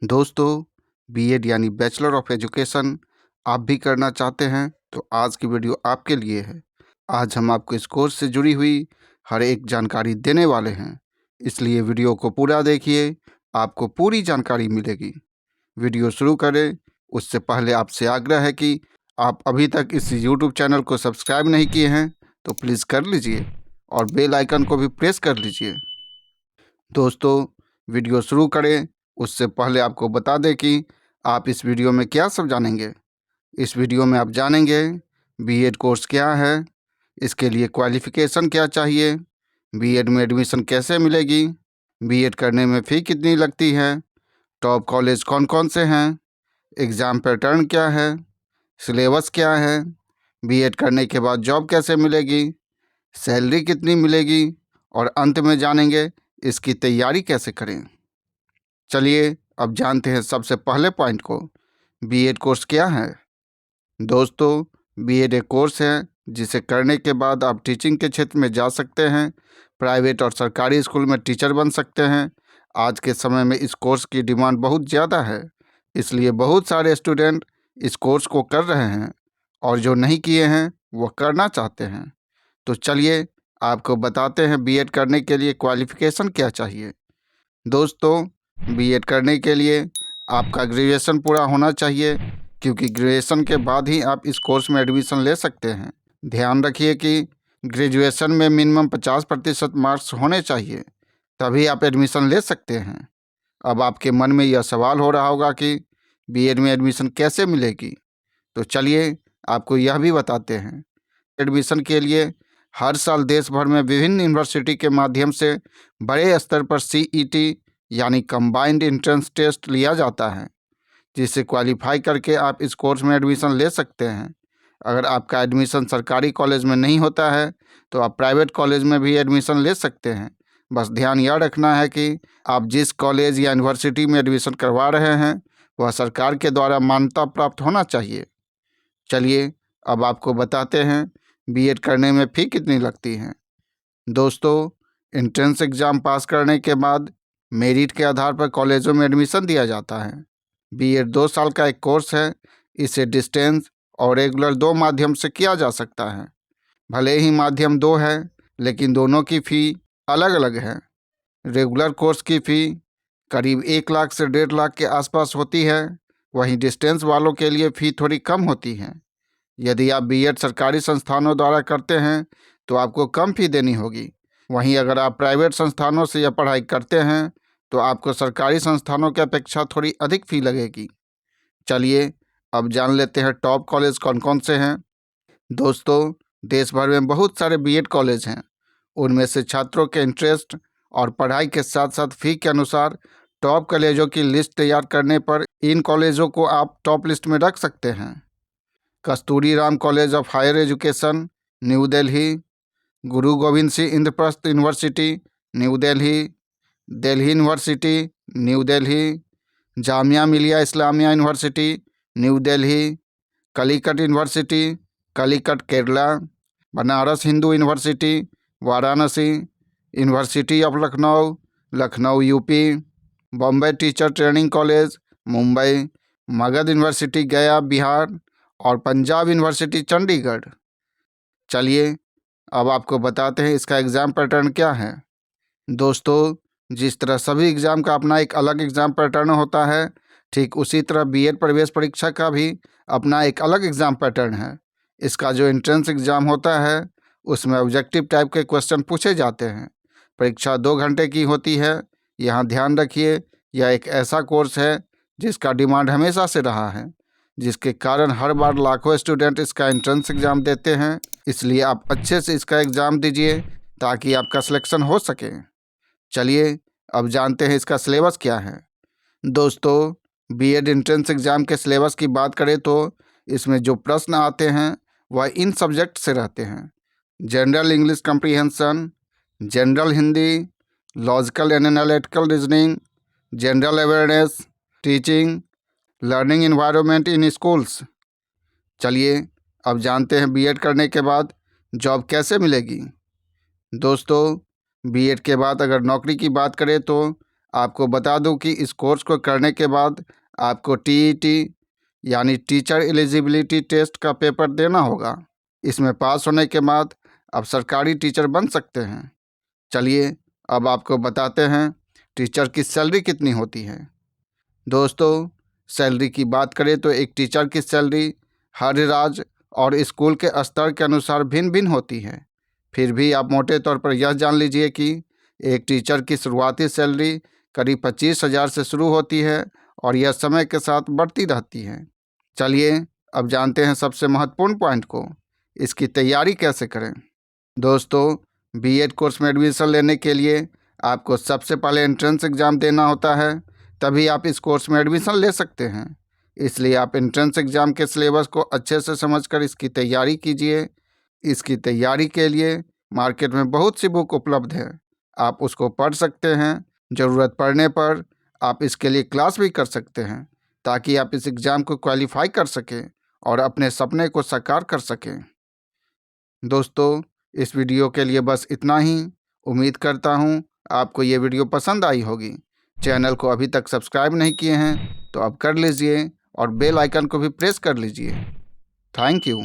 दोस्तों, बीएड यानी bachelor of education आप भी करना चाहते हैं तो आज की वीडियो आपके लिए है। आज हम आपको इस कोर्स से जुड़ी हुई हर एक जानकारी देने वाले हैं, इसलिए वीडियो को पूरा देखिए, आपको पूरी जानकारी मिलेगी। वीडियो शुरू करें उससे पहले आपसे आग्रह है कि आप अभी तक इस यूट्यूब चैनल को सब्सक्राइब नहीं किए हैं तो प्लीज़ कर लीजिए और बेल आइकन को भी प्रेस कर लीजिए। दोस्तों, वीडियो शुरू करें उससे पहले आपको बता दें कि आप इस वीडियो में क्या सब जानेंगे। इस वीडियो में आप जानेंगे बीएड कोर्स क्या है, इसके लिए क्वालिफ़िकेशन क्या चाहिए, बीएड में एडमिशन कैसे मिलेगी, बीएड करने में फ़ी कितनी लगती है, टॉप कॉलेज कौन कौन से हैं, एग्ज़ाम पैटर्न क्या है, सिलेबस क्या है, बीएड करने के बाद जॉब कैसे मिलेगी, सैलरी कितनी मिलेगी और अंत में जानेंगे इसकी तैयारी कैसे करें। चलिए अब जानते हैं सबसे पहले पॉइंट को। बीएड कोर्स क्या है? दोस्तों, बीएड एक कोर्स है जिसे करने के बाद आप टीचिंग के क्षेत्र में जा सकते हैं, प्राइवेट और सरकारी स्कूल में टीचर बन सकते हैं। आज के समय में इस कोर्स की डिमांड बहुत ज़्यादा है, इसलिए बहुत सारे स्टूडेंट इस कोर्स को कर रहे हैं और जो नहीं किए हैं वो करना चाहते हैं। तो चलिए आपको बताते हैं बीएड करने के लिए क्वालिफ़िकेशन क्या चाहिए। दोस्तों, बीएड करने के लिए आपका ग्रेजुएशन पूरा होना चाहिए, क्योंकि ग्रेजुएशन के बाद ही आप इस कोर्स में एडमिशन ले सकते हैं। ध्यान रखिए कि ग्रेजुएशन में मिनिमम 50% मार्क्स होने चाहिए, तभी आप एडमिशन ले सकते हैं। अब आपके मन में यह सवाल हो रहा होगा कि बीएड में एडमिशन कैसे मिलेगी, तो चलिए आपको यह भी बताते हैं। एडमिशन के लिए हर साल देश भर में विभिन्न यूनिवर्सिटी के माध्यम से बड़े स्तर पर सीईटी यानी कंबाइंड एंट्रेंस टेस्ट लिया जाता है, जिसे क्वालिफाई करके आप इस कोर्स में एडमिशन ले सकते हैं। अगर आपका एडमिशन सरकारी कॉलेज में नहीं होता है तो आप प्राइवेट कॉलेज में भी एडमिशन ले सकते हैं। बस ध्यान यह रखना है कि आप जिस कॉलेज या यूनिवर्सिटी में एडमिशन करवा रहे हैं वह सरकार के द्वारा मान्यता प्राप्त होना चाहिए। चलिए अब आपको बताते हैं बीएड करने में फ़ी कितनी लगती है। दोस्तों, एंट्रेंस एग्ज़ाम पास करने के बाद मेरिट के आधार पर कॉलेजों में एडमिशन दिया जाता है। बीएड 2 साल का एक कोर्स है। इसे डिस्टेंस और रेगुलर 2 माध्यम से किया जा सकता है। भले ही माध्यम 2 है, लेकिन दोनों की फ़ी अलग-अलग है। रेगुलर कोर्स की फ़ी करीब 1 लाख से 1.5 लाख के आसपास होती है, वहीं डिस्टेंस वालों के लिए फ़ी थोड़ी कम होती है। यदि आप बीएड सरकारी संस्थानों द्वारा करते हैं तो आपको कम फ़ी देनी होगी। वहीं अगर आप प्राइवेट संस्थानों से यह पढ़ाई करते हैं तो आपको सरकारी संस्थानों की अपेक्षा थोड़ी अधिक फ़ी लगेगी। चलिए अब जान लेते हैं टॉप कॉलेज कौन कौन से हैं। दोस्तों, देश भर में बहुत सारे बीएड कॉलेज हैं। उनमें से छात्रों के इंटरेस्ट और पढ़ाई के साथ साथ फ़ी के अनुसार टॉप कॉलेजों की लिस्ट तैयार करने पर इन कॉलेजों को आप टॉप लिस्ट में रख सकते हैं। Kasturi Ram College of Higher Education, New Delhi. Guru Gobind Singh Indraprastha University, New Delhi. Delhi University, New Delhi. Jamia Millia Islamia University, New Delhi. Calicut University, Calicut Kerala. Banaras Hindu University, Varanasi. University of Lucknow, Lucknow UP. Bombay Teacher Training College, Mumbai. Magadh University, Gaya Bihar और पंजाब यूनिवर्सिटी, चंडीगढ़। चलिए अब आपको बताते हैं इसका एग्ज़ाम पैटर्न क्या है। दोस्तों, जिस तरह सभी एग्ज़ाम का अपना एक अलग एग्ज़ाम पैटर्न होता है, ठीक उसी तरह बीएड प्रवेश परीक्षा का भी अपना एक अलग एग्ज़ाम पैटर्न है। इसका जो एंट्रेंस एग्ज़ाम होता है उसमें ऑब्जेक्टिव टाइप के क्वेश्चन पूछे जाते हैं। परीक्षा 2 घंटे की होती है। यहाँ ध्यान रखिए, यह एक ऐसा कोर्स है जिसका डिमांड हमेशा से रहा है, जिसके कारण हर बार लाखों स्टूडेंट इसका एंट्रेंस एग्ज़ाम देते हैं। इसलिए आप अच्छे से इसका एग्ज़ाम दीजिए ताकि आपका सिलेक्शन हो सके। चलिए अब जानते हैं इसका सिलेबस क्या है। दोस्तों, बीएड एंट्रेंस एग्ज़ाम के सिलेबस की बात करें तो इसमें जो प्रश्न आते हैं वह इन सब्जेक्ट से रहते हैं: general English comprehension, general Hindi, logical and analytical reasoning, general awareness, teaching, learning environment in schools. चलिए अब जानते हैं बीएड करने के बाद जॉब कैसे मिलेगी। दोस्तों, बीएड के बाद अगर नौकरी की बात करें तो आपको बता दूं कि इस कोर्स को करने के बाद आपको टीईटी यानी टीचर एलिजिबिलिटी टेस्ट का पेपर देना होगा। इसमें पास होने के बाद आप सरकारी टीचर बन सकते हैं। चलिए अब आपको बताते हैं टीचर की सैलरी कितनी होती है। दोस्तों, सैलरी की बात करें तो एक टीचर की सैलरी हर राज्य और स्कूल के स्तर के अनुसार भिन्न भिन्न होती है। फिर भी आप मोटे तौर पर यह जान लीजिए कि एक टीचर की शुरुआती सैलरी करीब 25,000 से शुरू होती है और यह समय के साथ बढ़ती रहती है। चलिए अब जानते हैं सबसे महत्वपूर्ण पॉइंट को, इसकी तैयारी कैसे करें। दोस्तों, बीएड कोर्स में एडमिशन लेने के लिए आपको सबसे पहले एंट्रेंस एग्ज़ाम देना होता है, तभी आप इस कोर्स में एडमिशन ले सकते हैं। इसलिए आप एंट्रेंस एग्ज़ाम के सिलेबस को अच्छे से समझकर इसकी तैयारी कीजिए। इसकी तैयारी के लिए मार्केट में बहुत सी बुक उपलब्ध है, आप उसको पढ़ सकते हैं। ज़रूरत पड़ने पर आप इसके लिए क्लास भी कर सकते हैं, ताकि आप इस एग्ज़ाम को क्वालिफाई कर सकें और अपने सपने को साकार कर सकें। दोस्तों, इस वीडियो के लिए बस इतना ही। उम्मीद करता हूँ आपको ये वीडियो पसंद आई होगी। चैनल को अभी तक सब्सक्राइब नहीं किए हैं तो अब कर लीजिए और बेल आइकन को भी प्रेस कर लीजिए। Thank you.